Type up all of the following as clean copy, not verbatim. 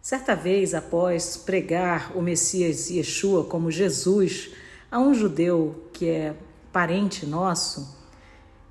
Certa vez, após pregar o Messias Yeshua como Jesus a um judeu que é parente nosso,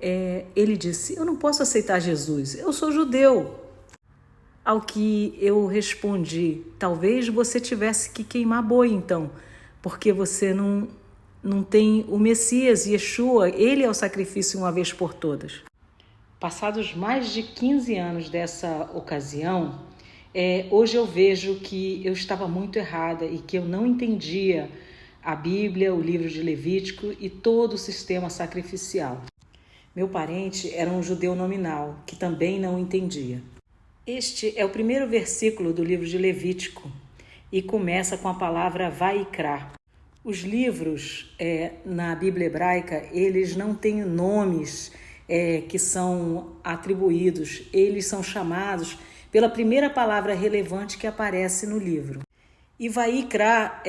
ele disse: eu não posso aceitar Jesus, eu sou judeu. Ao que eu respondi: talvez você tivesse que queimar boi então, porque você não tem o Messias Yeshua, ele é o sacrifício uma vez por todas. Passados mais de 15 anos dessa ocasião, hoje eu vejo que eu estava muito errada e que eu não entendia a Bíblia, o livro de Levítico e todo o sistema sacrificial. Meu parente era um judeu nominal, que também não entendia. Este é o primeiro versículo do livro de Levítico e começa com a palavra Vaikra. Os livros na Bíblia hebraica, eles não têm nomes que são atribuídos, eles são chamados pela primeira palavra relevante que aparece no livro. E Vaikra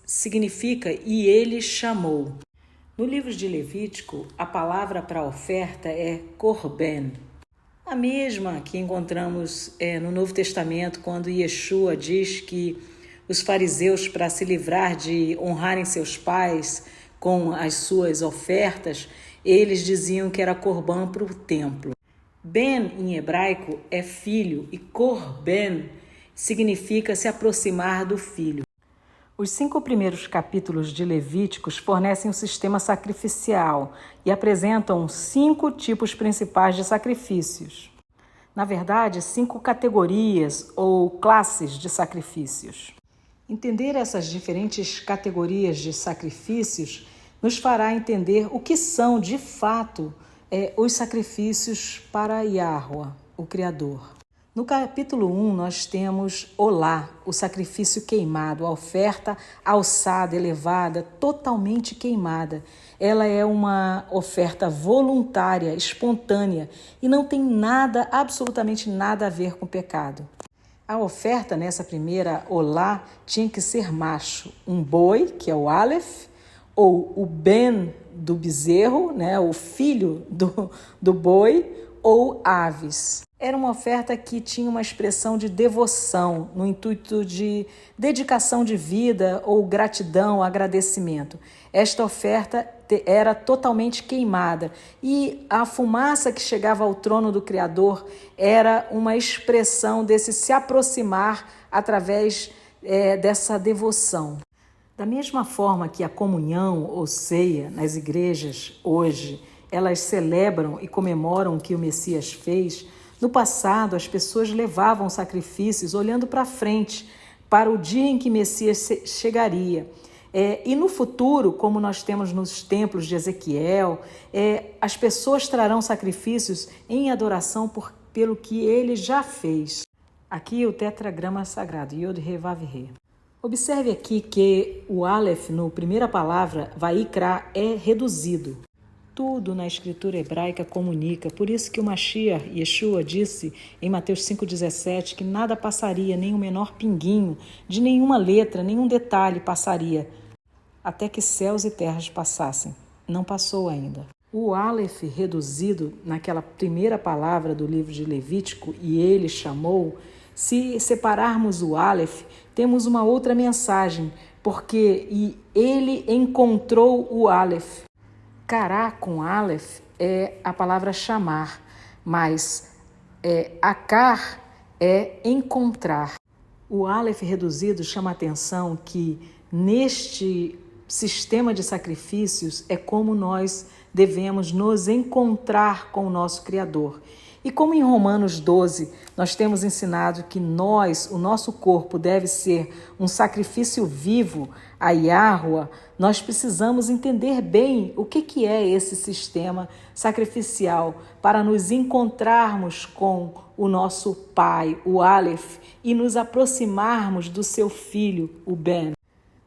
significa "e ele chamou". No livro de Levítico, a palavra para oferta é korben. A mesma que encontramos no Novo Testamento, quando Yeshua diz que os fariseus, para se livrar de honrarem seus pais com as suas ofertas, eles diziam que era korban para o templo. Ben, em hebraico, é filho e korben significa se aproximar do filho. Os 5 primeiros capítulos de Levíticos fornecem um sistema sacrificial e apresentam 5 tipos principais de sacrifícios. Na verdade, 5 categorias ou classes de sacrifícios. Entender essas diferentes categorias de sacrifícios nos fará entender o que são, de fato, os sacrifícios para Yahweh, o Criador. No capítulo 1, nós temos Olá, o sacrifício queimado, a oferta alçada, elevada, totalmente queimada. Ela é uma oferta voluntária, espontânea e não tem nada, absolutamente nada a ver com pecado. A oferta nessa primeira Olá tinha que ser macho, um boi, que é o Aleph, ou o Ben do bezerro, né, o filho do boi, ou aves. Era uma oferta que tinha uma expressão de devoção, no intuito de dedicação de vida ou gratidão, agradecimento. Esta oferta era totalmente queimada e a fumaça que chegava ao trono do Criador era uma expressão desse se aproximar através dessa devoção. Da mesma forma que a comunhão ou ceia nas igrejas hoje, elas celebram e comemoram o que o Messias fez. No passado, as pessoas levavam sacrifícios olhando para frente, para o dia em que Messias chegaria. E no futuro, como nós temos nos templos de Ezequiel, as pessoas trarão sacrifícios em adoração pelo que ele já fez. Aqui o tetragrama sagrado, Yod He Vav He. Observe aqui que o Aleph, na primeira palavra, Vaikra, é reduzido. Tudo na escritura hebraica comunica, por isso que o Mashiach, Yeshua, disse em Mateus 5,17 que nada passaria, nem o menor pinguinho, de nenhuma letra, nenhum detalhe passaria, até que céus e terras passassem. Não passou ainda. O Aleph reduzido naquela primeira palavra do livro de Levítico, e ele chamou, se separarmos o Aleph, temos uma outra mensagem, porque ele encontrou o Aleph. Kará com Aleph é a palavra chamar, mas akar é encontrar. O Aleph reduzido chama a atenção que neste sistema de sacrifícios é como nós devemos nos encontrar com o nosso Criador. E como em Romanos 12 nós temos ensinado que o nosso corpo deve ser um sacrifício vivo a Yahweh, nós precisamos entender bem o que é esse sistema sacrificial para nos encontrarmos com o nosso Pai, o Aleph, e nos aproximarmos do seu Filho, o Ben.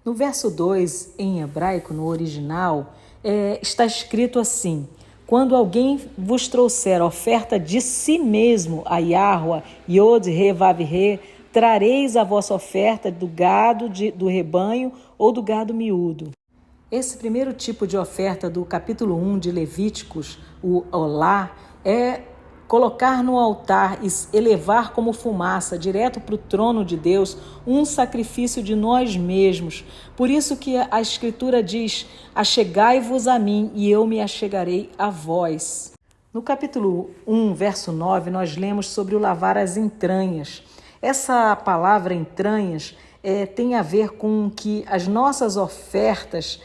No verso 2, em hebraico, no original, está escrito assim: quando alguém vos trouxer oferta de si mesmo a Yahweh, Yod He Vav He, trareis a vossa oferta do gado do rebanho ou do gado miúdo. Esse primeiro tipo de oferta do capítulo 1 de Levíticos, o Olá, é colocar no altar e elevar como fumaça direto para o trono de Deus um sacrifício de nós mesmos. Por isso que a Escritura diz: achegai-vos a mim e eu me achegarei a vós. No capítulo 1, verso 9, nós lemos sobre o lavar as entranhas. Essa palavra entranhas tem a ver com que as nossas ofertas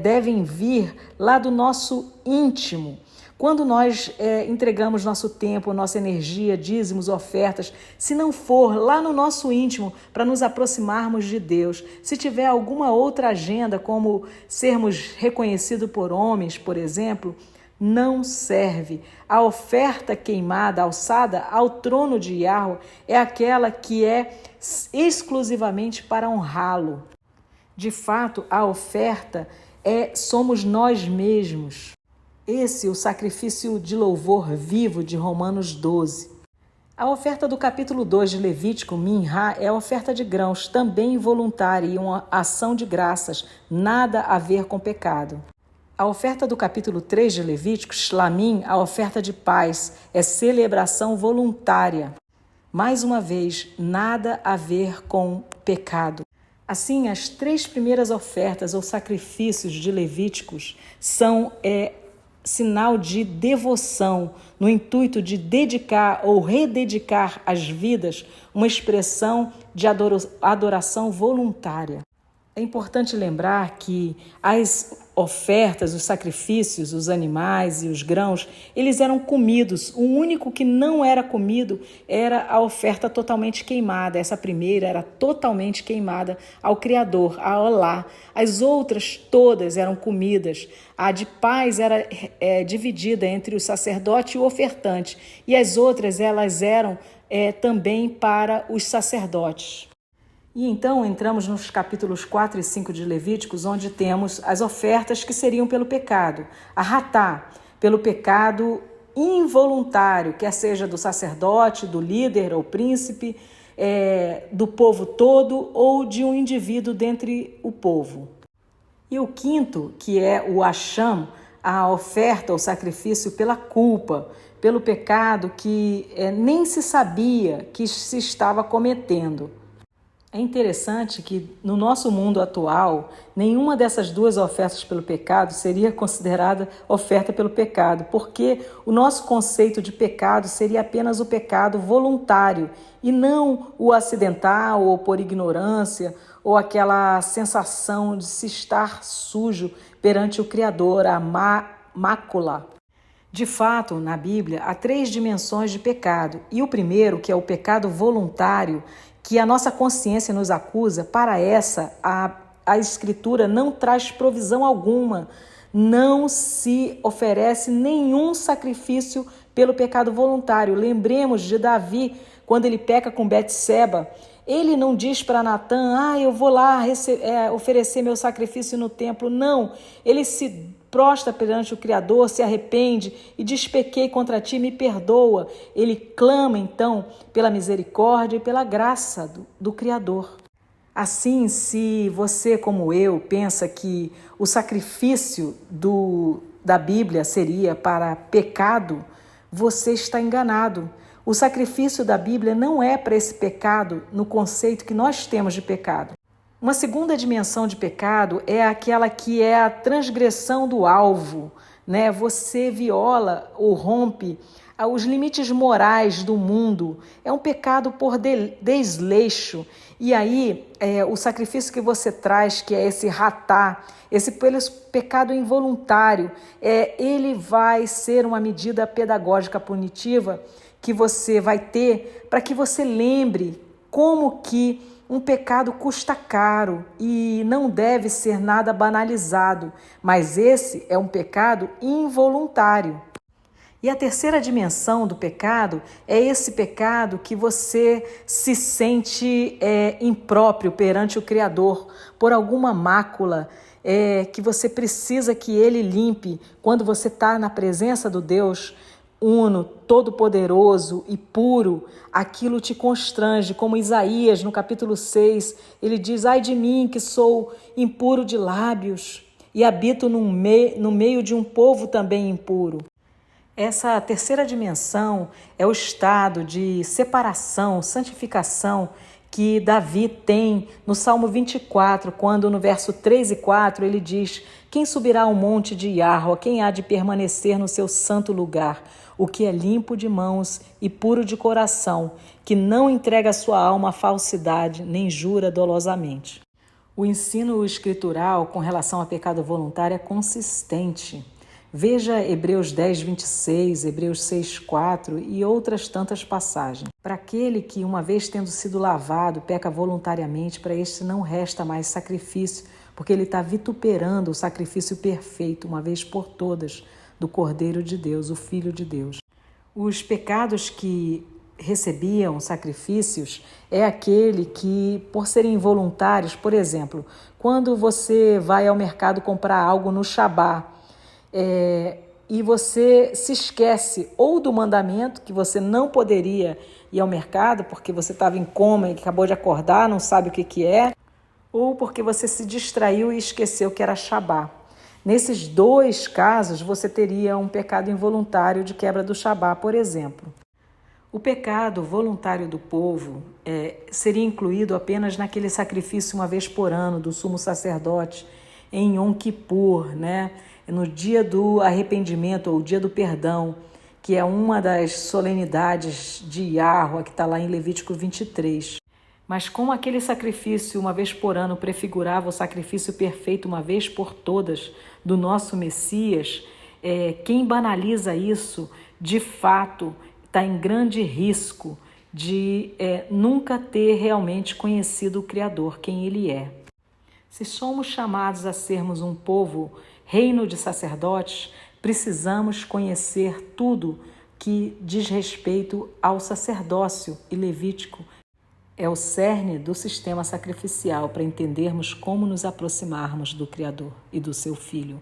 devem vir lá do nosso íntimo. Quando nós entregamos nosso tempo, nossa energia, dízimos, ofertas, se não for lá no nosso íntimo para nos aproximarmos de Deus, se tiver alguma outra agenda, como sermos reconhecidos por homens, por exemplo, não serve. A oferta queimada, alçada ao trono de Yahweh, é aquela que é exclusivamente para honrá-lo. De fato, a oferta somos nós mesmos. Esse é o sacrifício de louvor vivo de Romanos 12. A oferta do capítulo 2 de Levítico, Minhá, é a oferta de grãos, também voluntária e uma ação de graças, nada a ver com pecado. A oferta do capítulo 3 de Levítico, Shlamim, a oferta de paz, é celebração voluntária. Mais uma vez, nada a ver com pecado. Assim, as 3 primeiras ofertas ou sacrifícios de Levíticos são sinal de devoção, no intuito de dedicar ou rededicar às vidas uma expressão de adoração voluntária. É importante lembrar que as ofertas, os sacrifícios, os animais e os grãos, eles eram comidos. O único que não era comido era a oferta totalmente queimada. Essa primeira era totalmente queimada ao Criador, a Olá. As outras todas eram comidas. A de paz era dividida entre o sacerdote e o ofertante. E as outras, elas eram também para os sacerdotes. E então entramos nos capítulos 4 e 5 de Levíticos, onde temos as ofertas que seriam pelo pecado. A ratá, pelo pecado involuntário, quer seja do sacerdote, do líder ou príncipe, do povo todo ou de um indivíduo dentre o povo. E o quinto, que é o acham, a oferta ou sacrifício pela culpa, pelo pecado que nem se sabia que se estava cometendo. É interessante que no nosso mundo atual, nenhuma dessas 2 ofertas pelo pecado seria considerada oferta pelo pecado, porque o nosso conceito de pecado seria apenas o pecado voluntário e não o acidental ou por ignorância ou aquela sensação de se estar sujo perante o Criador, a mácula. De fato, na Bíblia, há 3 dimensões de pecado e o primeiro, que é o pecado voluntário, que a nossa consciência nos acusa, para essa a Escritura não traz provisão alguma, não se oferece nenhum sacrifício pelo pecado voluntário. Lembremos de Davi, quando ele peca com Betseba, ele não diz para Natã, eu vou lá oferecer meu sacrifício no templo. Não, ele se prostra perante o Criador, se arrepende e diz: pequei contra ti, me perdoa. Ele clama então pela misericórdia e pela graça do Criador. Assim, se você, como eu, pensa que o sacrifício da Bíblia seria para pecado, você está enganado. O sacrifício da Bíblia não é para esse pecado no conceito que nós temos de pecado. Uma segunda dimensão de pecado é aquela que é a transgressão do alvo, né? Você viola ou rompe os limites morais do mundo. É um pecado por desleixo. E aí, o sacrifício que você traz, que é esse ratá, esse pecado involuntário, ele vai ser uma medida pedagógica punitiva que você vai ter para que você lembre como que um pecado custa caro e não deve ser nada banalizado, mas esse é um pecado involuntário. E a terceira dimensão do pecado é esse pecado que você se sente impróprio perante o Criador por alguma mácula que você precisa que Ele limpe quando você está na presença do Deus uno, todo-poderoso e puro. Aquilo te constrange, como Isaías no capítulo 6, ele diz: ai de mim que sou impuro de lábios e habito no meio de um povo também impuro. Essa terceira dimensão é o estado de separação, santificação que Davi tem no Salmo 24, quando no verso 3 e 4 ele diz: quem subirá ao monte de Iahua, quem há de permanecer no seu santo lugar? O que é limpo de mãos e puro de coração, que não entrega a sua alma à falsidade, nem jura dolosamente. O ensino escritural com relação a pecado voluntário é consistente. Veja Hebreus 10, 26, Hebreus 6, 4 e outras tantas passagens. Para aquele que, uma vez tendo sido lavado, peca voluntariamente, para este não resta mais sacrifício, porque ele está vituperando o sacrifício perfeito, uma vez por todas, do Cordeiro de Deus, o Filho de Deus. Os pecados que recebiam sacrifícios é aquele que, por serem involuntários, por exemplo, quando você vai ao mercado comprar algo no Shabá, e você se esquece ou do mandamento, que você não poderia ir ao mercado porque você estava em coma e acabou de acordar, não sabe o que é, ou porque você se distraiu e esqueceu que era Shabá. Nesses dois casos, você teria um pecado involuntário de quebra do Shabá, por exemplo. O pecado voluntário do povo seria incluído apenas naquele sacrifício uma vez por ano do sumo sacerdote, em Yom Kippur, né? No dia do arrependimento ou dia do perdão, que é uma das solenidades de Iahua, que está lá em Levítico 23. Mas como aquele sacrifício uma vez por ano prefigurava o sacrifício perfeito uma vez por todas do nosso Messias, quem banaliza isso, de fato, está em grande risco de nunca ter realmente conhecido o Criador, quem Ele é. Se somos chamados a sermos um povo, reino de sacerdotes, precisamos conhecer tudo que diz respeito ao sacerdócio e levítico. É o cerne do sistema sacrificial para entendermos como nos aproximarmos do Criador e do seu Filho.